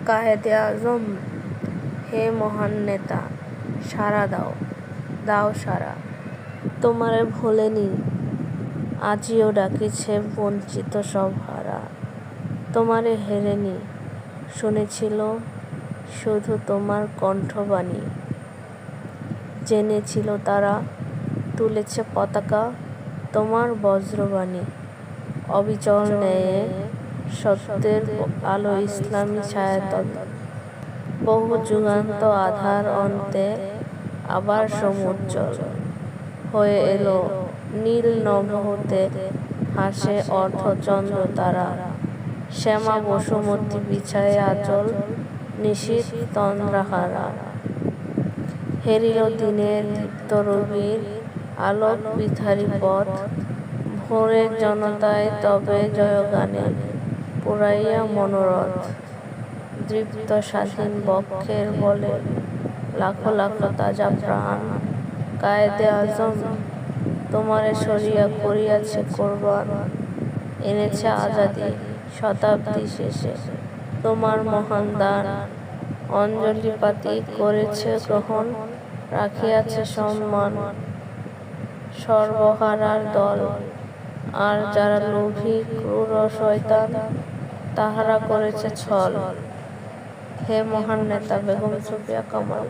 কায়েদে আজম, হে মহান নেতা, সাড়া দাও, দাও সাড়া। তোমারে ভোলেনি, আজিও ডাকিছে বঞ্চিত সব হারা। তোমারে হেরেনি, শুনেছিল শুধু তোমার কণ্ঠবাণী। জেনেছিল তারা, তুলেছে পতাকা তোমার বজ্রবাণী। অবিচল ন্যায়ে সত্যের আলো ইসলামী ছায়াতলে। বহু যুগান্ত আধার অন্তে আবার সমুজ্জ্বল হয়ে এলো নীল নভ হতে, হাসে অর্ধচন্দ্র তারা। শ্যামা বসুমতী বিছায়ে আঁচল, নিশীথ তন্দ্রাহারা। হেরিল দিনের দীপ্ত রবির আলোক বিথারী পথ। ভোরের জনতায় তবে জয়গানে পুরাইয়া মনোরথ। দৃপ্ত স্বাধীন বক্ষের বলে লাখো লাখো তাজা প্রাণ। কায়েদে আজম, তোমারে সরিয়া করিয়াছে কোরবান। এনেছে আজাদী শতাব্দী শেষে, তোমার মহান দান। অঞ্জলি পাতি করেছে গ্রহণ, রাখিয়াছে সম্মান। সর্বহারার দল, আর যারা লোভী ক্রূর ও শয়তান, তাহারা করেছে ছল। হে মহান নেতা বেগম সুফিয়া কামাল।